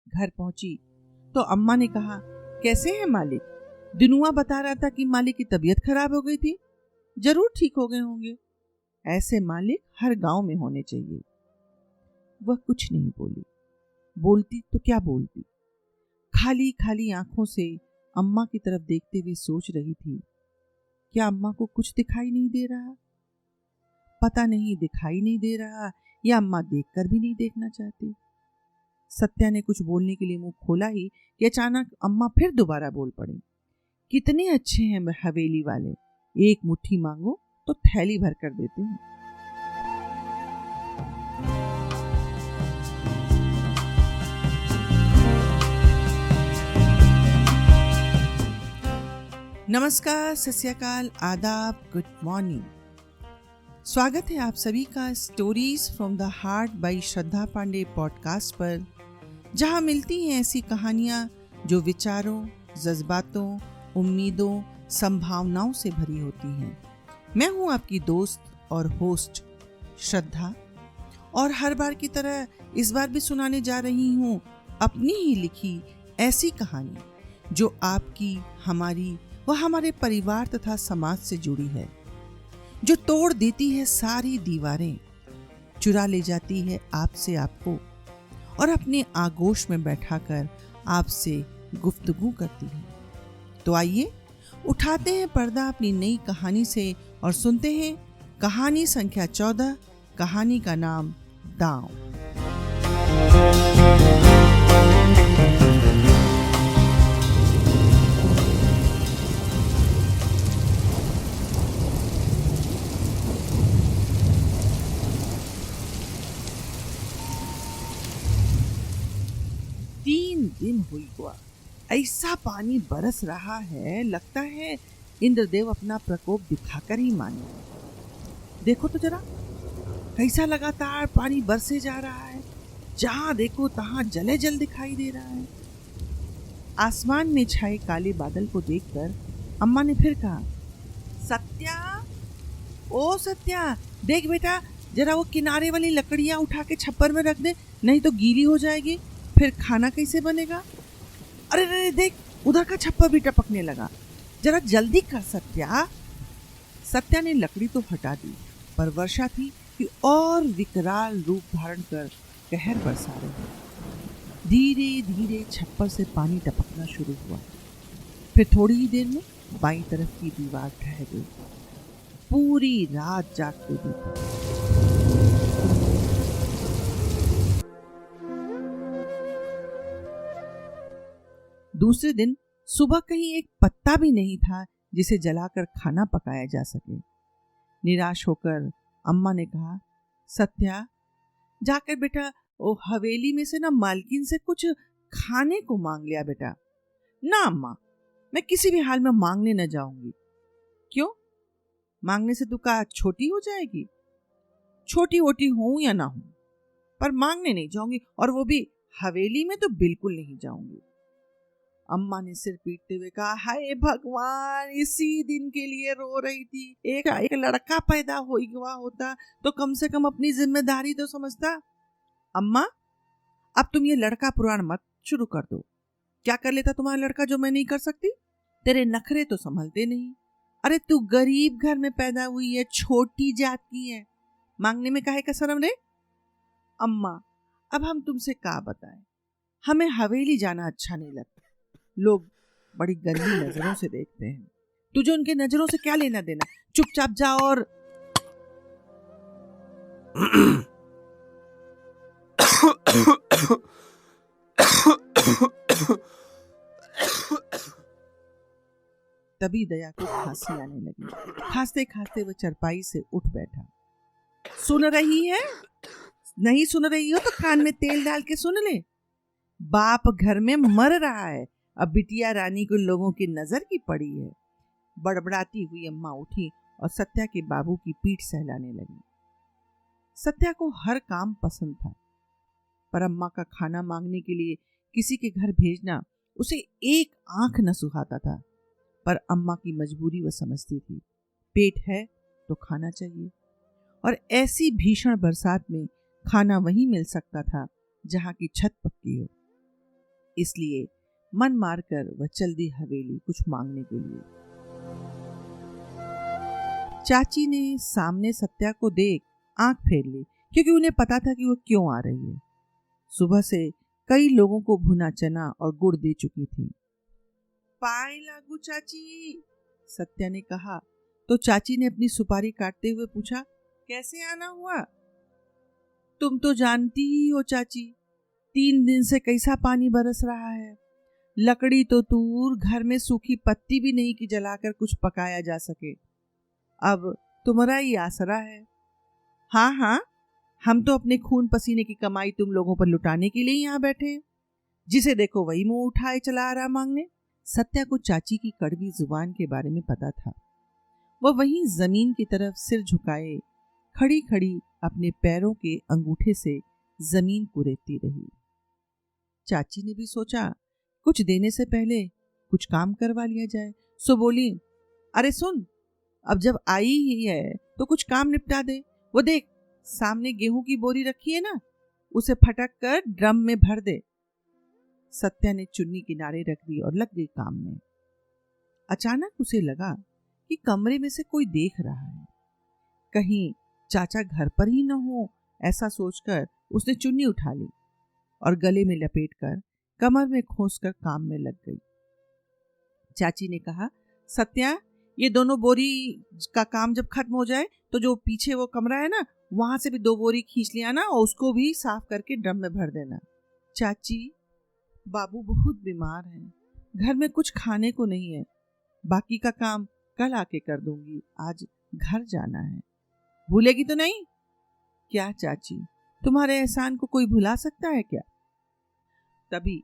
घर पहुंची तो अम्मा ने कहा, कैसे है मालिक? दिनुआ बता रहा था कि मालिक की तबीयत खराब हो गई थी। जरूर ठीक हो गए होंगे। ऐसे मालिक हर गांव में होने चाहिए। वह कुछ नहीं बोली। बोलती तो क्या बोलती। खाली खाली आंखों से अम्मा की तरफ देखते हुए सोच रही थी, क्या अम्मा को कुछ दिखाई नहीं दे रहा? पता नहीं दिखाई नहीं दे रहा या अम्मा देखकर भी नहीं देखना चाहती। सत्या ने कुछ बोलने के लिए मुंह खोला ही कि अचानक अम्मा फिर दोबारा बोल पड़ी, कितने अच्छे हैं हवेली वाले, एक मुट्ठी मांगो तो थैली भर कर देते हैं। नमस्कार, सत श्री अकाल, आदाब, गुड मॉर्निंग। स्वागत है आप सभी का stories from the heart by Shraddha Pandey podcast पर, जहां मिलती हैं ऐसी कहानियां जो विचारों, जज्बातों, उम्मीदों, संभावनाओं से भरी होती हैं। मैं हूं आपकी दोस्त और होस्ट श्रद्धा, और हर बार की तरह इस बार भी सुनाने जा रही हूं अपनी ही लिखी ऐसी कहानी जो आपकी, हमारी व हमारे परिवार तथा समाज से जुड़ी है, जो तोड़ देती है सारी दीवारें, चुरा ले जाती है आपसे आपको और अपने आगोश में बैठाकर आपसे गुफ्तगू करती है। तो आइए उठाते हैं पर्दा अपनी नई कहानी से और सुनते हैं कहानी संख्या 14। कहानी का नाम दांव। दिन हुआ ऐसा पानी बरस रहा है, लगता है इंद्रदेव अपना प्रकोप दिखाकर ही माने। देखो तो जरा, कैसा लगातार पानी बरसे जा रहा है। जहां देखो तहां जले जल दिखाई दे रहा है। आसमान में छाए काले बादल को देखकर अम्मा ने फिर कहा, सत्या, ओ सत्या, देख बेटा, जरा वो किनारे वाली लकड़ियां उठा के छप्पर में रख दे, नहीं तो गीली हो जाएगी, फिर खाना कैसे बनेगा? अरे अरे देख, उधर का छप्पर भी टपकने लगा, जरा जल्दी कर सत्या। सत्या ने लकड़ी तो हटा दी, पर वर्षा थी कि और विकराल रूप धारण कर कहर बरसा रही। धीरे धीरे छप्पर से पानी टपकना शुरू हुआ। फिर थोड़ी ही देर में बाईं तरफ की दीवार ढह गई। पूरी रात जागते बीती। दूसरे दिन सुबह कहीं एक पत्ता भी नहीं था जिसे जलाकर खाना पकाया जा सके। निराश होकर अम्मा ने कहा, सत्या, जाकर बेटा वो हवेली में से ना मालकिन से कुछ खाने को मांग लिया बेटा। ना अम्मा, मैं किसी भी हाल में मांगने न जाऊंगी। क्यों? मांगने से तू का छोटी हो जाएगी? छोटी वोटी हूं या ना हूं, पर मांगने नहीं जाऊंगी, और वो भी हवेली में तो बिल्कुल नहीं जाऊंगी। अम्मा ने सिर पीटते हुए कहा, हाय भगवान, इसी दिन के लिए रो रही थी। एक लड़का पैदा हुआ होता तो कम से कम अपनी जिम्मेदारी तो समझता। अम्मा, अब तुम ये लड़का पुराण मत शुरू कर दो। क्या कर लेता तुम्हारा लड़का जो मैं नहीं कर सकती? तेरे नखरे तो संभलते नहीं। अरे तू गरीब घर में पैदा हुई है, छोटी जात की है, मांगने में काहे का शर्म रे? अम्मा, अब हम तुमसे क्या बताएं, हमें हवेली जाना अच्छा नहीं लगता। लोग बड़ी गंदी नजरों से देखते हैं। तुझे उनके नजरों से क्या लेना देना? चुपचाप जा और तभी दया को खांसी आने लगी। खांसते खांसते वह चरपाई से उठ बैठा। सुन रही है? नहीं सुन रही हो तो कान में तेल डाल के सुन ले। बाप घर में मर रहा है, अब बिटिया रानी को लोगों की नजर की पड़ी है। बड़बड़ाती हुई अम्मा उठी और सत्या के बाबू की पीठ सहलाने लगी। सत्या को हर काम पसंद था, पर अम्मा का खाना मांगने के लिए किसी के घर भेजना उसे एक आंख न सुहाता था। पर अम्मा की मजबूरी वह समझती थी। पेट है तो खाना चाहिए, और ऐसी भीषण बरसात में खाना वहीं मिल सकता था जहां की छत पक्की हो। इसलिए मन मारकर वह चल दी हवेली कुछ मांगने के लिए। चाची ने सामने सत्या को देख आंख फेर ली, क्योंकि उन्हें पता था कि वो क्यों आ रही है। सुबह से कई लोगों को भुना चना और गुड़ दे चुकी थी। पाए लागू चाची, सत्या ने कहा तो चाची ने अपनी सुपारी काटते हुए पूछा, कैसे आना हुआ? तुम तो जानती ही हो चाची, 3 दिन से कैसा पानी बरस रहा है। लकड़ी तो दूर, घर में सूखी पत्ती भी नहीं कि जलाकर कुछ पकाया जा सके। अब तुम्हारा ही आसरा है। हाँ हाँ, हम तो अपने खून पसीने की कमाई तुम लोगों पर लुटाने के लिए यहाँ बैठे हैं। जिसे देखो वही मुंह उठाए चला आ रहा मांगने। सत्या को चाची की कड़वी जुबान के बारे में पता था। वह वहीं जमीन की तरफ सिर झुकाए खड़ी खड़ी अपने पैरों के अंगूठे से जमीन कुरेदती रही। चाची ने भी सोचा कुछ देने से पहले कुछ काम करवा लिया जाए, सो बोली, अरे सुन, अब जब आई ही है तो कुछ काम निपटा दे। वो देख, सामने गेहूं की बोरी रखी है ना, उसे फटक कर ड्रम में भर दे। सत्या ने चुन्नी किनारे रख दी और लग गई काम में। अचानक उसे लगा कि कमरे में से कोई देख रहा है। कहीं चाचा घर पर ही न हो, ऐसा सोचकर उसने चुन्नी उठा ली और गले में लपेटकर कमर में खोसकर काम में लग गई। चाची ने कहा, सत्या, ये दोनों बोरी का काम जब खत्म हो जाए तो जो पीछे वो कमरा है ना, वहां से भी 2 बोरी खींच लिया ना और उसको भी साफ करके ड्रम में भर देना। चाची, बाबू बहुत बीमार हैं, घर में कुछ खाने को नहीं है। बाकी का काम कल आके कर दूंगी, आज घर जाना है। भूलेगी तो नहीं? क्या चाची, तुम्हारे एहसान को कोई भुला सकता है क्या? तभी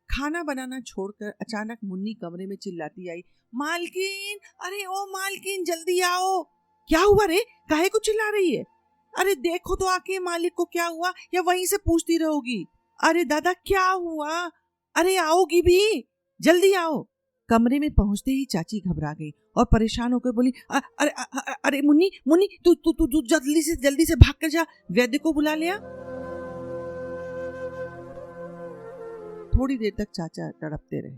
खाना बनाना छोड़कर अचानक मुन्नी कमरे में चिल्लाती आई, मालकिन, अरे ओ मालकिन, जल्दी आओ। क्या हुआ रे, काहे को चिल्ला रही है? अरे देखो तो आके मालिक को क्या हुआ, या वहीं से पूछती रहोगी? अरे दादा क्या हुआ? अरे आओगी भी, जल्दी आओ। कमरे में पहुंचते ही चाची घबरा गई और परेशान होकर बोली, अरे अरे मुन्नी मुन्नी, तू तू तू जल्दी से भाग कर जा, वैद्य को बुला लिया। थोड़ी देर तक चाचा तड़पते रहे,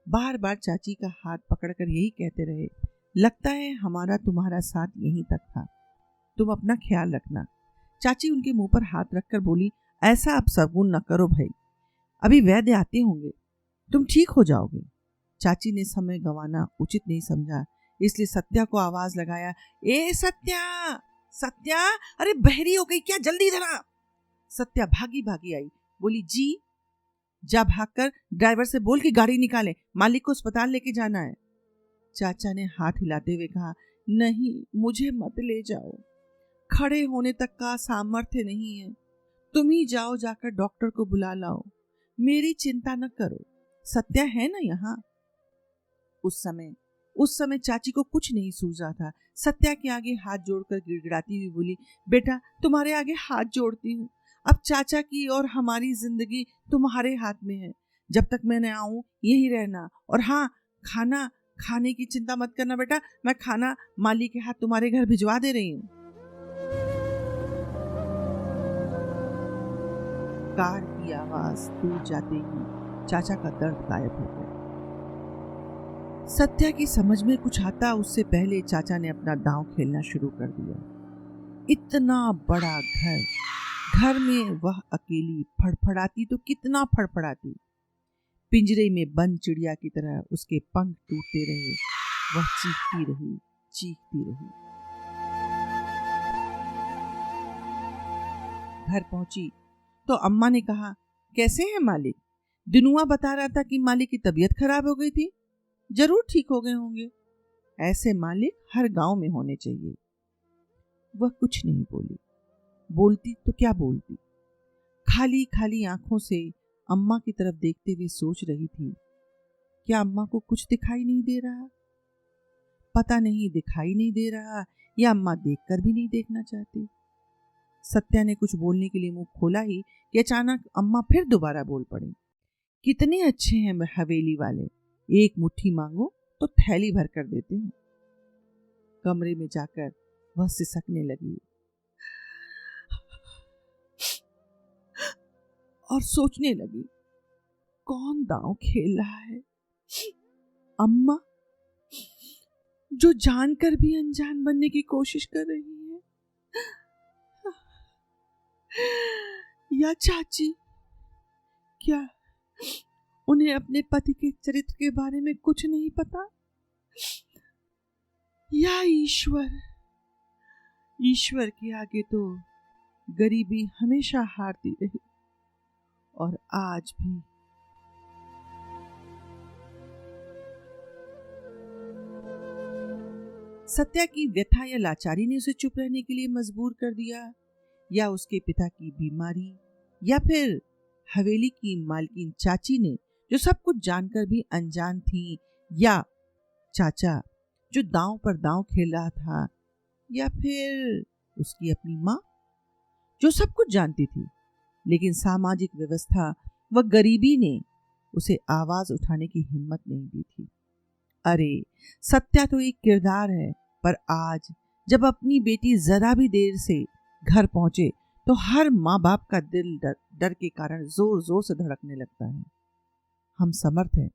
बार बार चाची का हाथ पकड़कर यही कहते रहे, लगता है हमारा तुम्हारा साथ यहीं तक था, तुम अपना ख्याल रखना। चाची उनके मुंह पर हाथ रखकर बोली, ऐसा अब सरगुन न करो भाई, अभी वैद्य आते होंगे, तुम ठीक हो जाओगे। चाची ने समय गंवाना उचित नहीं समझा, इसलिए सत्या को आवाज लगाया, ए सत्या, सत्या, अरे बहरी हो गई क्या, जल्दी इधर आ। सत्या भागी भागी आई, बोली, जी। जा भागकर ड्राइवर से बोल कि गाड़ी निकाले, मालिक को अस्पताल लेके जाना है। चाचा ने हाथ हिलाते हुए कहा, नहीं, मुझे मत ले जाओ, खड़े होने तक का सामर्थ्य नहीं है, तुम ही जाओ, जाकर डॉक्टर को बुला लाओ, मेरी चिंता न करो, सत्या है ना यहाँ। उस समय चाची को कुछ नहीं सूझा था। सत्या के आगे हाथ जोड़कर गिड़गिड़ाती हुई बोली, बेटा तुम्हारे आगे हाथ जोड़ती हूँ, अब चाचा की और हमारी जिंदगी तुम्हारे हाथ में है, जब तक मैं न आऊं यही रहना, और हाँ, खाने की चिंता मत करना बेटा, मैं खाना माली के हाथ तुम्हारे घर भिजवा दे रही हूँ। कार की आवाज दूर जाते ही चाचा का दर्द गायब हो गया। सत्या की समझ में कुछ आता उससे पहले चाचा ने अपना दांव खेलना शुरू कर दिया। इतना बड़ा घर में वह अकेली फड़फड़ाती तो कितना फड़फड़ाती। पिंजरे में बंद चिड़िया की तरह उसके पंख टूटते रहे, वह चीखती रही। घर पहुंची तो अम्मा ने कहा, कैसे हैं मालिक? दिनुआ बता रहा था कि मालिक की तबीयत खराब हो गई थी, जरूर ठीक हो गए होंगे, ऐसे मालिक हर गांव में होने चाहिए। वह कुछ नहीं बोलती तो क्या बोलती, खाली खाली आंखों से अम्मा की तरफ देखते हुए सोच रही थी, क्या अम्मा को कुछ दिखाई नहीं दे रहा? पता नहीं दिखाई नहीं दे रहा या अम्मा देखकर भी नहीं देखना चाहती। सत्या ने कुछ बोलने के लिए मुंह खोला ही कि अचानक अम्मा फिर दोबारा बोल पड़ी, कितने अच्छे हैं हवेली वाले, एक मुट्ठी मांगो तो थैली भर कर देते हैं। कमरे में जाकर वह सिसकने लगी और सोचने लगी, कौन दांव खेल रहा है? अम्मा, जो जानकर भी अनजान बनने की कोशिश कर रही है, या चाची, क्या उन्हें अपने पति के चरित्र के बारे में कुछ नहीं पता? या ईश्वर के आगे तो गरीबी हमेशा हारती रही और आज भी। सत्या की व्यथा या लाचारी ने उसे चुप रहने के लिए मजबूर कर दिया, या उसके पिता की बीमारी, या फिर हवेली की मालकिन चाची ने, जो सब कुछ जानकर भी अनजान थी, या चाचा जो दांव पर दांव खेल रहा था, या फिर उसकी अपनी माँ जो सब कुछ जानती थी, लेकिन सामाजिक व्यवस्था व गरीबी ने उसे आवाज उठाने की हिम्मत नहीं दी थी। अरे, सत्या तो एक किरदार है, पर आज जब अपनी बेटी जरा भी देर से घर पहुंचे तो हर माँ बाप का दिल डर के कारण जोर जोर से धड़कने लगता है। हम समर्थ हैं,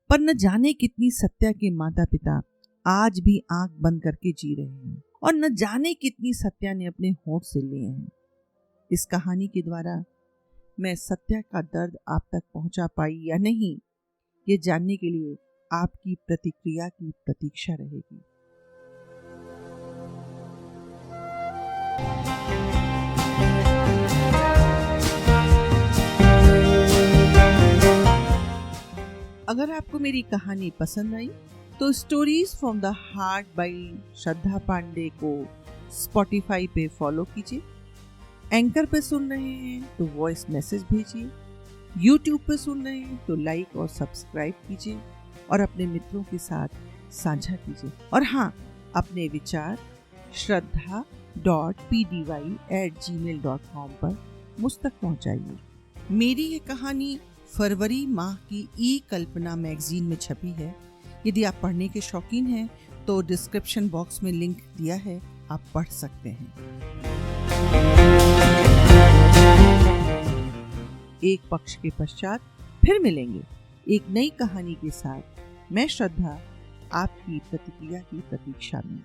पर न जाने कितनी सत्या के माता पिता आज भी आंख बंद करके जी रहे हैं, और न जाने कितनी सत्या ने अपने होंठ से लिए हैं। इस कहानी के द्वारा मैं सत्या का दर्द आप तक पहुंचा पाई या नहीं, ये जानने के लिए आपकी प्रतिक्रिया की प्रतीक्षा रहेगी। अगर आपको मेरी कहानी पसंद आई तो stories from the heart by Shraddha Pandey को स्पॉटिफाई पे फॉलो कीजिए। एंकर पे सुन रहे हैं तो वॉइस मैसेज भेजिए। यूट्यूब पे सुन रहे हैं तो लाइक और सब्सक्राइब कीजिए और अपने मित्रों के साथ साझा कीजिए। और हाँ, अपने विचार shraddha.pdy@gmail.com पर मुझ तक पहुँचाइए। मेरी ये कहानी फरवरी माह की ई कल्पना मैगजीन में छपी है। यदि आप पढ़ने के शौकीन हैं तो डिस्क्रिप्शन बॉक्स में लिंक दिया है, आप पढ़ सकते हैं। एक पक्ष के पश्चात फिर मिलेंगे एक नई कहानी के साथ। मैं श्रद्धा आपकी प्रतिक्रिया की प्रतीक्षा में।